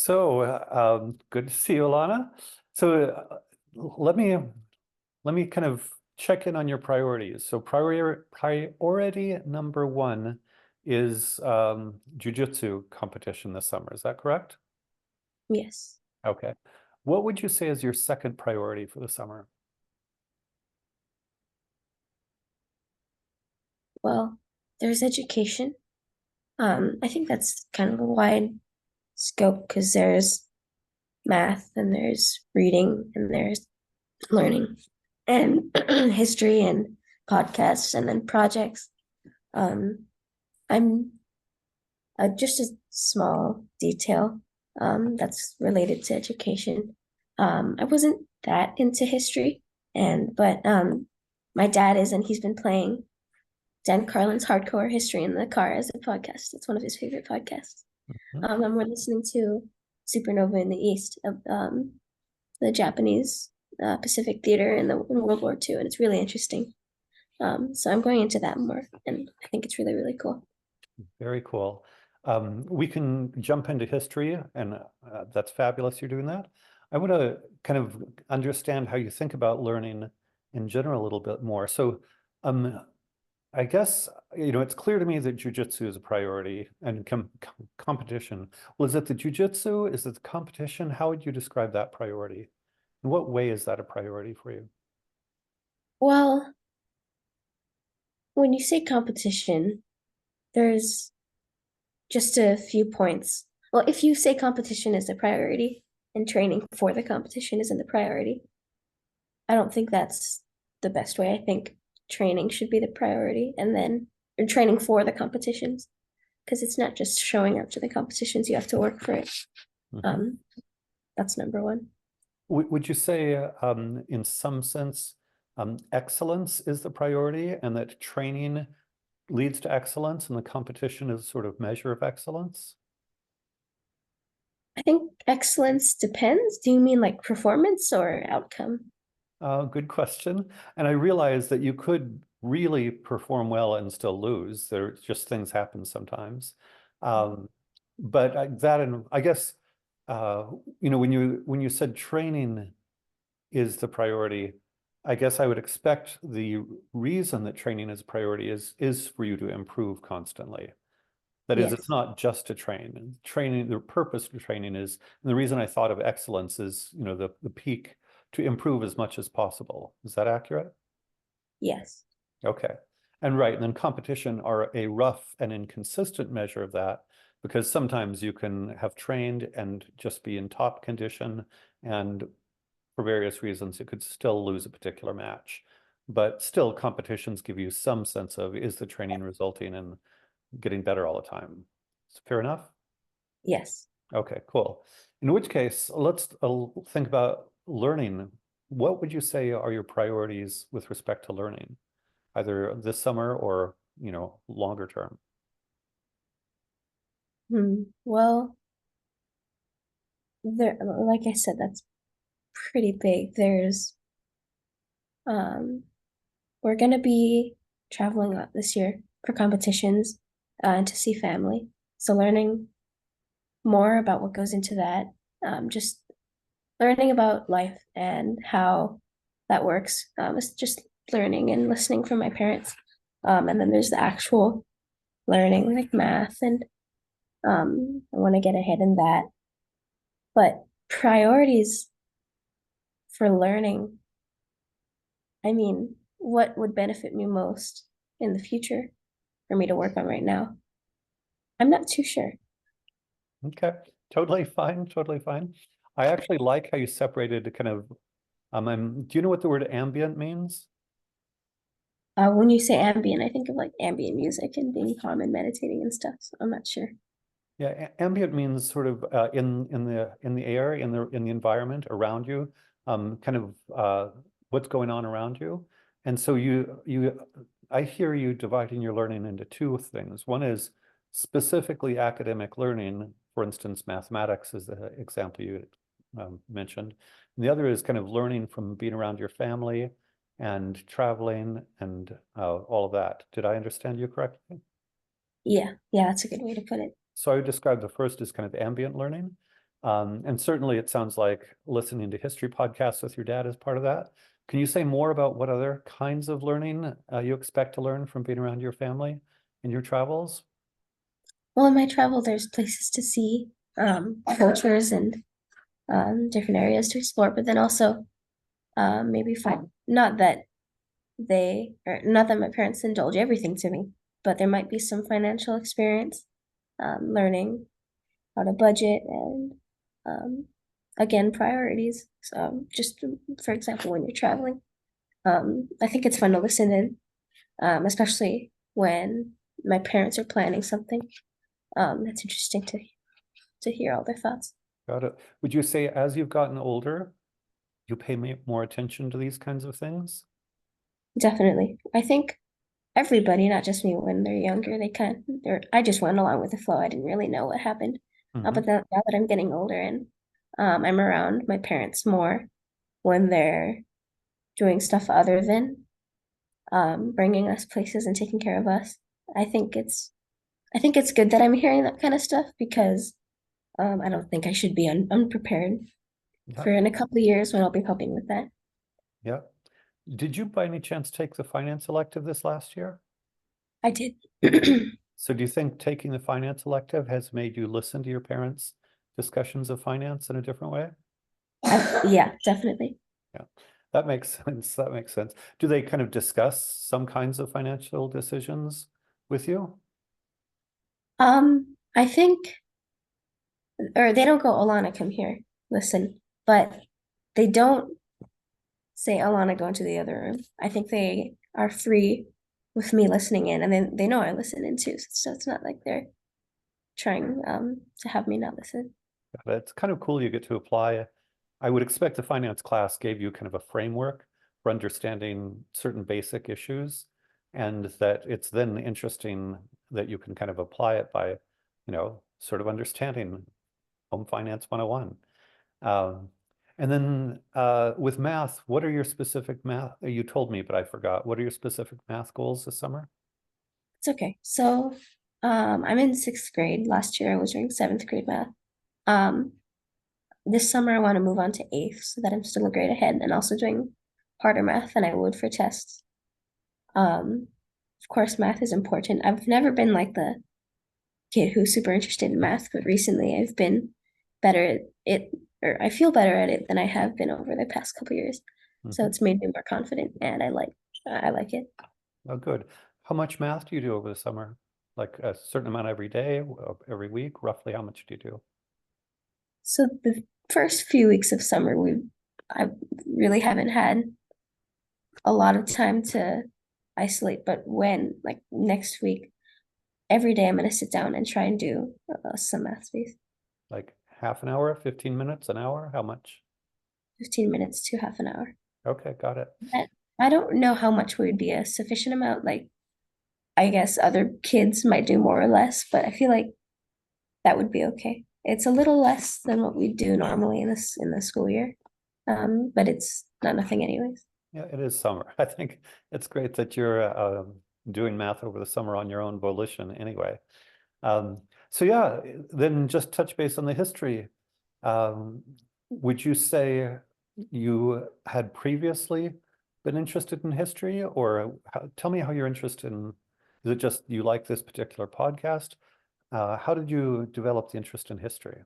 Good to see you, Alana. So let me kind of check in on your priorities. So priority number one is jiu-jitsu competition this summer. Is that correct? Yes. Okay. What would you say is your second priority for the summer? Well, there's education. I think that's kind of a wide scope because there's math and there's reading and there's learning and history and podcasts and then projects. Um, I'm just a small detail that's related to education. I wasn't that into history, but my dad is, and he's been playing Dan Carlin's Hardcore History in the car as a podcast. It's one of his favorite podcasts. Hmm? And we're listening to Supernova in the East of the Japanese Pacific Theater in World War II, and it's really interesting. So I'm going into that more, and I think it's really, really cool. Very cool. We can jump into history, and that's fabulous you're doing that. I want to kind of understand how you think about learning in general a little bit more. So I guess, it's clear to me that jiu-jitsu is a priority and competition. Well, is it the jiu-jitsu? Is it the competition? How would you describe that priority? In what way is that a priority for you? Well, when you say competition, there's just a few points. Well, if you say competition is the priority and training for the competition isn't the priority, I don't think that's the best way. I think training should be the priority and then or training for the competitions because it's not just showing up to the competitions, you have to work for it. Mhm. Um, that's number one. Would you say, in some sense, excellence is the priority and that training leads to excellence and the competition is a sort of measure of excellence? I think excellence depends. Do you mean like performance or outcome? Good question. And I realize that you could really perform well and still lose. There just things happen sometimes. Um, and I guess, uh, when you said training is the priority, I guess I would expect the reason that training is a priority is for you to improve constantly. That is, it's Yes. not just to train. Training, the purpose of training is, and the reason I thought of excellence is, the peak to improve as much as possible. Is that accurate? Yes. Okay. And right, and then competition are a rough and inconsistent measure of that because sometimes you can have trained and just be in top condition, and for various reasons, it could still lose a particular match. But still, competitions give you some sense of, is the training resulting in getting better all the time? Fair enough? Yes. Okay, cool. In which case, let's think about learning. What would you say are your priorities with respect to learning, either this summer or, longer term? Well, there, like I said, that's pretty big. Um, we're gonna be traveling out this year for competitions, and to see family. So learning more about what goes into that, just learning about life and how that works. It's just learning and listening from my parents. And then there's the actual learning, like math, and I want to get ahead in that. But priorities for learning, I mean, what would benefit me most in the future for me to work on right now? I'm not too sure. Okay, totally fine, totally fine. I actually like how you separated kind of, do you know what the word ambient means? When you say ambient, I think of like ambient music and being calm and meditating and stuff. So I'm not sure. Yeah, ambient means sort of in the air, in the environment around you, kind of what's going on around you. And so I hear you dividing your learning into two things. One is specifically academic learning, for instance, mathematics is the example you mentioned. And the other is kind of learning from being around your family and traveling and all of that. Did I understand you correctly? Yeah, yeah, that's a good way to put it. So I would describe the first as kind of ambient learning. And certainly it sounds like listening to history podcasts with your dad is part of that. Can you say more about what other kinds of learning you expect to learn from being around your family in your travels? Well, in my travel, there's places to see, cultures and different areas to explore, but then also maybe find not that they or not that my parents indulge everything to me, but there might be some financial experience, learning how to budget and um, again priorities. So just for example, when you're traveling, I think it's fun to listen in, especially when my parents are planning something. It's interesting to hear all their thoughts. Got it. Would you say as you've gotten older, you pay more attention to these kinds of things? Definitely, I think everybody, not just me, when they're younger, I just went along with the flow. I didn't really know what happened. Hmm. But now that I'm getting older and I'm around my parents more when they're doing stuff other than bringing us places and taking care of us. I think it's I think it's good that I'm hearing that kind of stuff because I don't think I should be unprepared Yeah, for in a couple of years when I'll be helping with that. yeah. Did you by any chance take the finance elective this last year? I did. So do you think taking the finance elective has made you listen to your parents' discussions of finance in a different way? Yeah, definitely. Yeah, that makes sense. That makes sense. Do they kind of discuss some kinds of financial decisions with you? I think, or they don't go, Alana, come here, listen, but they don't say, Alana, go into the other room. I think they are free with me listening in, and then they know I listen in too. So it's not like they're trying to have me not listen. But it's kind of cool you get to apply. I would expect the finance class gave you kind of a framework for understanding certain basic issues, and that it's then interesting that you can kind of apply it by, sort of understanding home finance 101. Um, and then with math, what are your specific math? You told me, but I forgot. What are your specific math goals this summer? It's okay. So I'm in sixth grade. Last year I was doing seventh grade math. Um, this summer I want to move on to eighth so that I'm still a grade ahead and also doing harder math than I would for tests. Um, of course, math is important. I've never been like the kid who's super interested in math, but recently I've been better at it, or I feel better at it than I have been over the past couple years. So Mhm. it's made me more confident, and I like it. Oh, good. How much math do you do over the summer? Like a certain amount every day, every week? Roughly how much do you do? So the first few weeks of summer, I really haven't had a lot of time to isolate, but when like next week, every day I'm gonna sit down and try and do some math space, Like half an hour, 15 minutes, an hour? How much? 15 minutes to half an hour. Okay, got it. I I don't know how much would be a sufficient amount. Like I guess other kids might do more or less, but I feel like that would be okay. It's a little less than what we do normally in the school year. But it's not nothing anyways. Yeah, it is summer. I think it's great that you're doing math over the summer on your own volition anyway. So yeah, then just touch base on the history. Um, would you say you had previously been interested in history, or tell me how you're interested in, is it just you like this particular podcast? How did you develop the interest in history?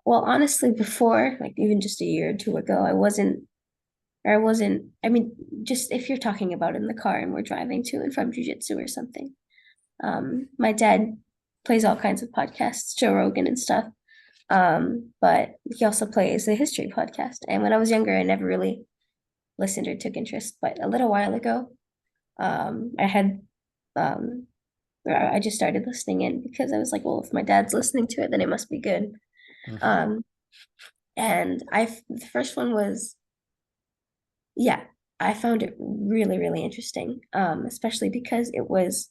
Well, honestly, before, like even just a year or two ago, I wasn't, I mean, just if you're talking about in the car and we're driving to and from jiu-jitsu or something. My dad plays all kinds of podcasts, Joe Rogan and stuff. But he also plays the history podcast. And when I was younger, I never really listened or took interest. But a little while ago, I had um I just started listening in because I was like, well, if my dad's listening to it, then it must be good. Mhm. Um, and the first one was, yeah, I found it really, really interesting, especially because it was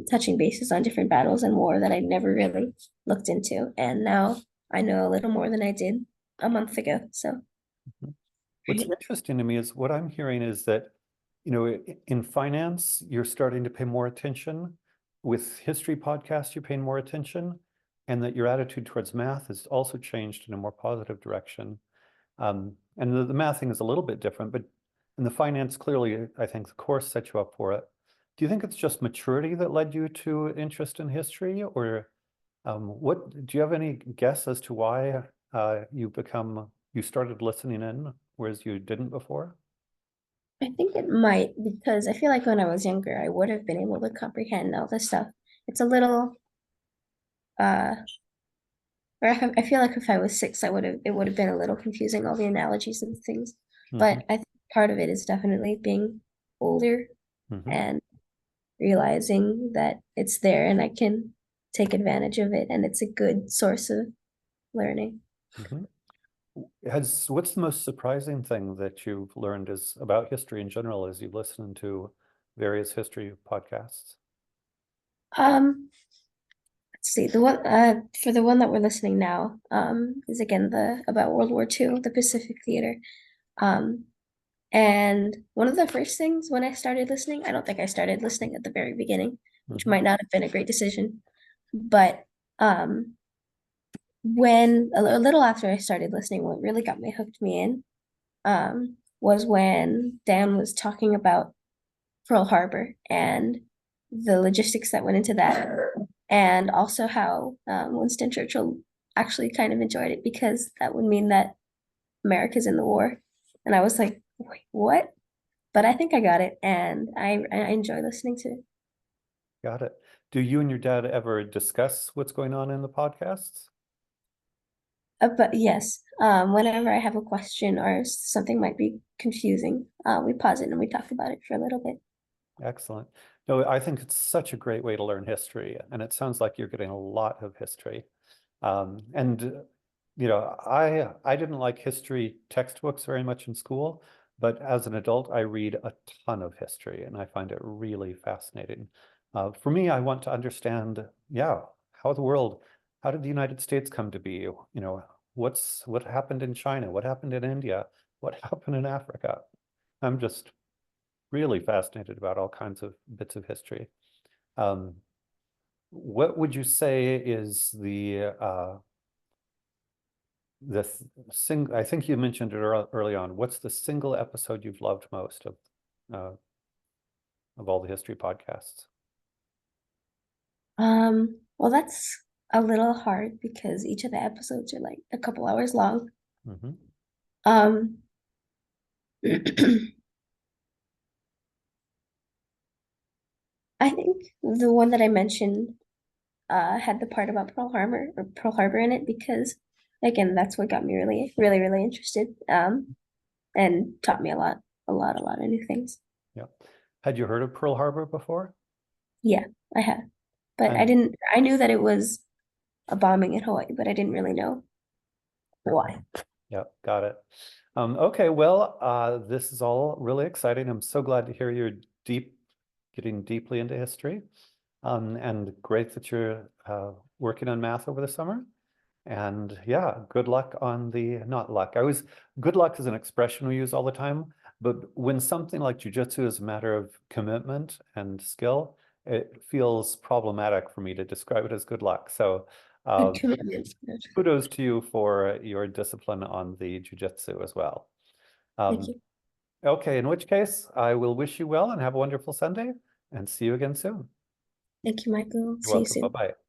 touching bases on different battles and war that I'd never really looked into. And now I know a little more than I did a month ago. So What's great. interesting to me is what I'm hearing is that, in finance, you're starting to pay more attention. With history podcasts, you're paying more attention. and that your attitude towards math has also changed in a more positive direction. And the math thing is a little bit different, but in the finance, clearly, I think the course set you up for it. Do you think it's just maturity that led you to interest in history, or what do you have any guess as to why you started listening in, whereas you didn't before? I think it might, because I feel like when I was younger, I would have been able to comprehend all this stuff. It's a little, uh, or I feel like if I was six, it would have been a little confusing, all the analogies and things. Hmm. But I think part of it is definitely being older Hmm. and realizing that it's there and I can take advantage of it, and it's a good source of learning. Hmm. What's the most surprising thing that you've learned is about history in general as you listen to various history podcasts? Let's see, the one for the one that we're listening now, is again the about World War II, the Pacific Theater. Um, and one of the first things when I started listening, I don't think I started listening at the very beginning, which Hmm. might not have been a great decision, but um, when a little after I started listening, what really got me hooked me in, was when Dan was talking about Pearl Harbor and the logistics that went into that, and also how Winston Churchill actually kind of enjoyed it because that would mean that America's in the war. And I was like, wait, what? But I think I got it, and I enjoy listening to it. Got it. Do you and your dad ever discuss what's going on in the podcasts? But yes, whenever I have a question or something might be confusing, we pause it and we talk about it for a little bit. Excellent. No, I think it's such a great way to learn history, and it sounds like you're getting a lot of history. And I didn't like history textbooks very much in school, but as an adult, I read a ton of history, and I find it really fascinating. For me, I want to understand, yeah, how did the United States come to be? What happened in China? What happened in India? What happened in Africa? I'm just really fascinated about all kinds of bits of history. Um, what would you say is the I think you mentioned it early on. What's the single episode you've loved most uh, of all the history podcasts? Well, that's a little hard because each of the episodes are like a couple hours long. Hmm. Um, I think the one that I mentioned had the part about Pearl Harbor in it because again, that's what got me really, really, really interested. And taught me a lot of new things. Yeah. Had you heard of Pearl Harbor before? Yeah, I have. But And I knew that it was a bombing in Hawaii, but I didn't really know why. yeah, got it. Okay, well, this is all really exciting. I'm so glad to hear you're getting deeply into history. And great that you're working on math over the summer. And yeah, good luck on not luck. Good luck is an expression we use all the time, but when something like jujitsu is a matter of commitment and skill, it feels problematic for me to describe it as good luck. So Good um, commitment. kudos to you for your discipline on the jujitsu as well. Thank Um, you. okay, in which case, I will wish you well and have a wonderful Sunday and see you again soon. Thank you, Michael. You're See you welcome. soon. Bye-bye.